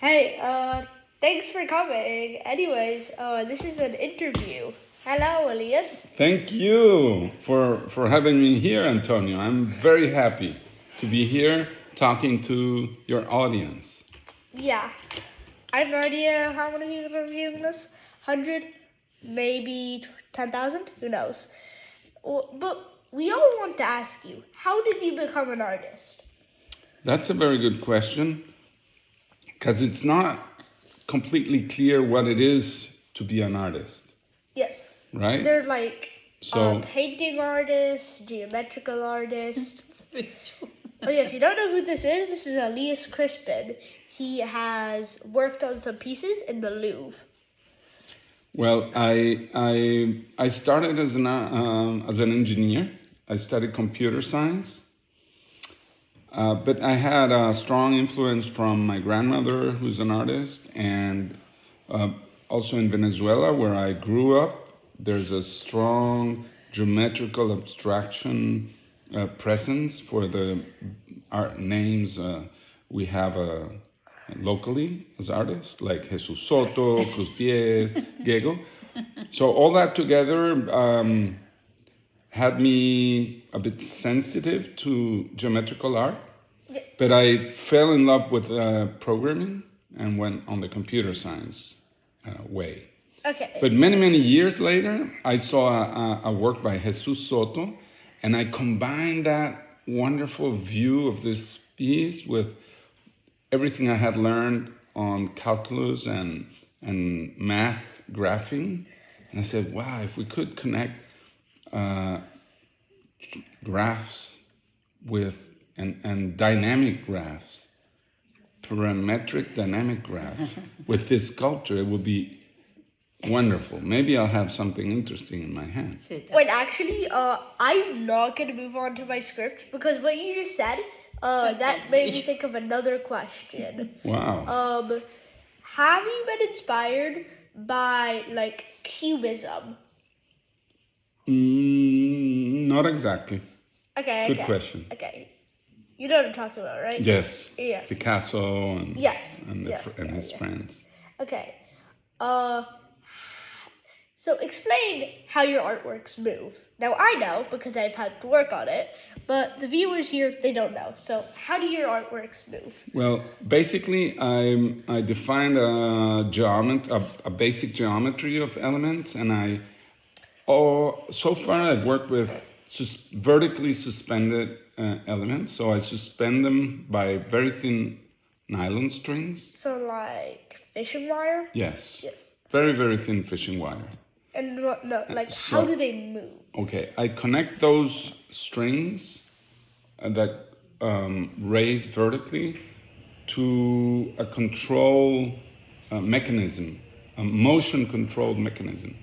Hey, thanks for coming. Anyways, this is an interview. Hello, Elias. Thank you for having me here, Antonio. I'm very happy to be here talking to your audience. Yeah, I have no idea how many people are viewing this. 100, maybe 10,000? Who knows? But we all want to ask you, how did you become an artist? That's a very good question because it's not completely clear what it is to be an artist, Yes. right? They're like So, painting artists, geometrical artists. Oh yeah, if you don't know who this is Elias Crispin. He has worked on some pieces in the Louvre. well, I started as an engineer. I studied computer science. But I had a strong influence from my grandmother, who's an artist, and also in Venezuela, where I grew up, there's a strong geometrical abstraction presence for the art names we have locally as artists, like Jesus Soto, Cruz Pies, Diego. So all that together had me a bit sensitive to geometrical art, but I fell in love with programming and went on the computer science way. Okay. But many years later, I saw a work by Jesus Soto, and I combined that wonderful view of this piece with everything I had learned on calculus and math graphing. And I said, wow, if we could connect graphs with and dynamic graphs, parametric dynamic graphs with this sculpture, it would be wonderful. Maybe I'll have something interesting in my hand. Wait, actually, I'm not gonna move on to my script because what you just said, that made me think of another question. Wow. Have you been inspired by like Cubism? Not exactly. Okay. Good question. Okay. You know what I'm talking about, right? Yes. Yes. Picasso and Yes. and his friends. Okay. So explain how your artworks move. Now I know because I've had to work on it, but the viewers here, they don't know. So how do your artworks move? Well, basically, I defined a basic geometry of elements, and so far I've worked with vertically suspended elements. So I suspend them by very thin nylon strings. So like fishing wire? Yes. Yes. Very thin fishing wire. And how do they move? Okay, I connect those strings that raise vertically to a control mechanism, a motion control mechanism.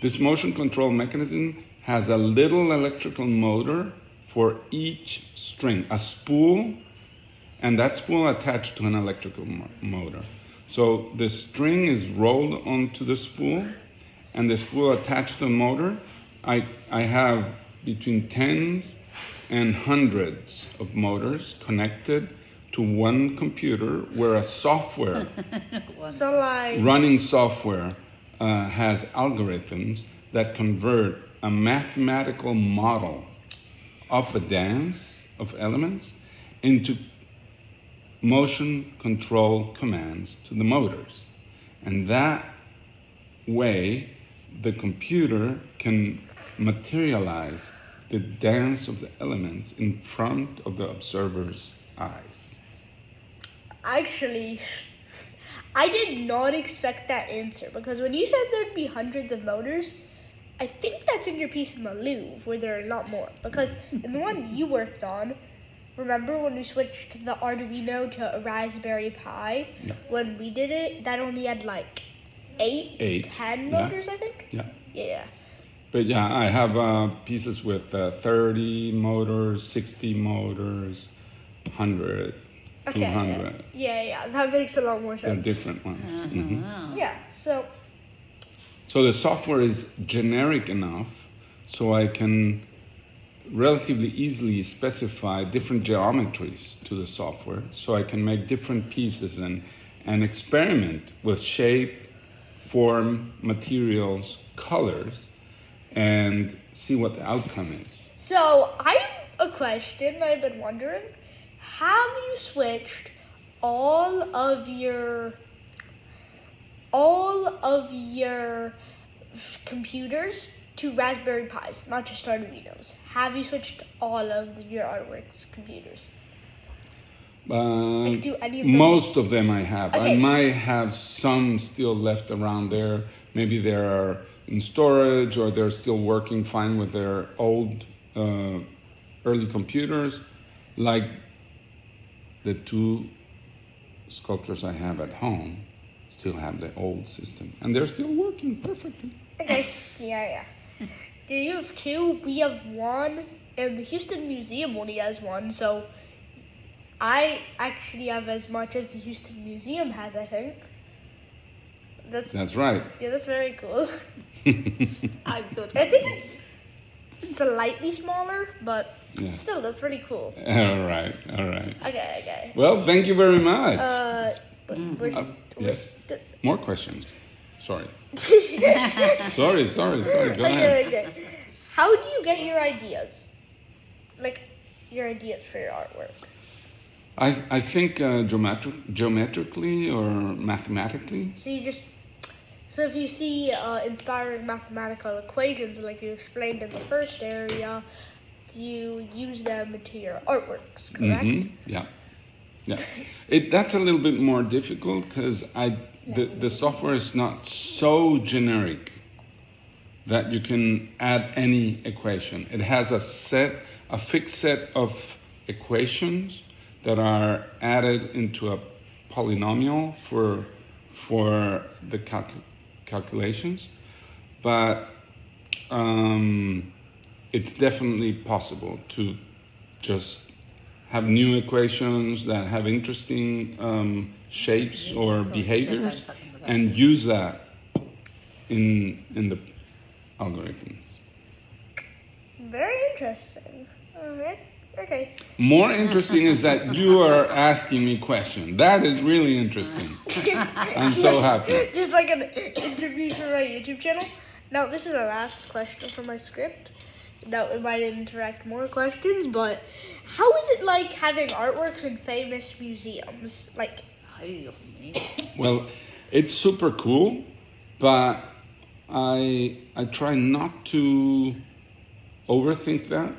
This motion control mechanism has a little electrical motor for each string, a spool, and that spool attached to an electrical motor. So the string is rolled onto the spool, and the spool attached to the motor. I have between tens and hundreds of motors connected to one computer where a software, running software, has algorithms that convert a mathematical model of a dance of elements into motion control commands to the motors. And that way, the computer can materialize the dance of the elements in front of the observer's eyes. Actually, I did not expect that answer because when you said there'd be hundreds of motors, I think that's in your piece in the Louvre where there are a lot more. Because in the one you worked on, remember when we switched the Arduino to a Raspberry Pi? Yeah. When we did it, that only had like 10 motors, I think? Yeah. But yeah, I have pieces with 30 motors, 60 motors, 100, 200. Yeah, that makes a lot more sense. They're different ones. Mm-hmm. Yeah, so the software is generic enough so I can relatively easily specify different geometries to the software, so I can make different pieces and experiment with shape, form, materials, colors, and see what the outcome is. So I have a question I've been wondering. Have you switched all of your computers to Raspberry Pis, not just Arduinos? Have you switched all of your artworks computers? Like, do any of them? Most of them I have. Okay. I might have some still left around there. Maybe they are in storage or they're still working fine with their old early computers, like the two sculptures I have at home still have the old system and they're still working perfectly. Okay, yeah. Do you have two? We have one, and the Houston Museum only has one, so I actually have as much as the Houston Museum has, I think. That's right. Yeah, that's very cool. I built I think it's slightly smaller, but Yeah. still, that's pretty cool. All right. Okay. Well, thank you very much. But we're Yes. st- More questions. Sorry. Sorry. Go ahead. Okay. How do you get your ideas? Like, your ideas for your artwork? I think geometrically or mathematically. So if you see inspiring mathematical equations, like you explained in the first area, you use them into your artworks, correct? Mm-hmm. Yeah. That's a little bit more difficult because the software is not so generic that you can add any equation. It has a fixed set of equations that are added into a polynomial for the calculations, but it's definitely possible to just have new equations that have interesting shapes or behaviors and use that in the algorithms. Very interesting. Alright. Okay. More interesting is that you are asking me questions. That is really interesting. I'm so happy. Just like an interview for my YouTube channel. Now, this is the last question from my script. Now, it might interact more questions, but how is it like having artworks in famous museums? Like, Well, it's super cool, but I try not to overthink that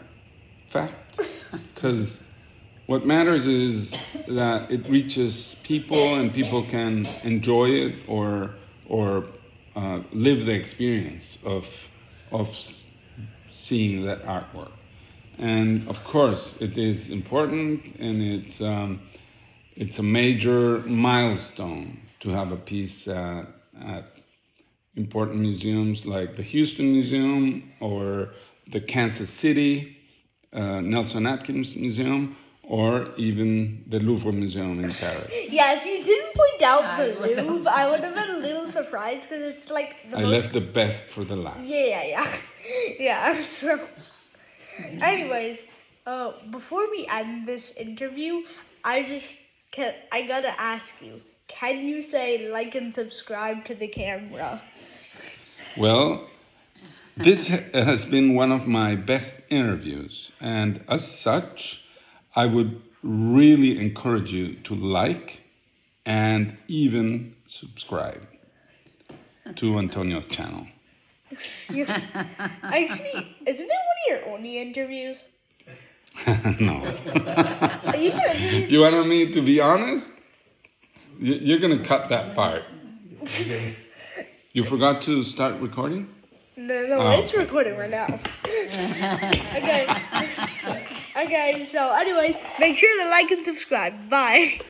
fact, because what matters is that it reaches people and people can enjoy it or live the experience of seeing that artwork. And of course, it is important, and it's a major milestone to have a piece at important museums like the Houston Museum or the Kansas City Nelson Atkins Museum, or even the Louvre Museum in Paris. yeah, if you didn't point out the Louvre, I would have been a little surprised because it's like the I left the best for the last. Yeah. So, anyways, before we end this interview, I gotta ask you, can you say like and subscribe to the camera? Well, this has been one of my best interviews, and as such, I would really encourage you to like and even subscribe to Antonio's channel. Yes. Actually, isn't it one of your only interviews? No. Are you gonna interview? You want me to be honest? You're going to cut that part. You forgot to start recording? No, it's recording right now. Okay, so anyways, make sure to like and subscribe. Bye.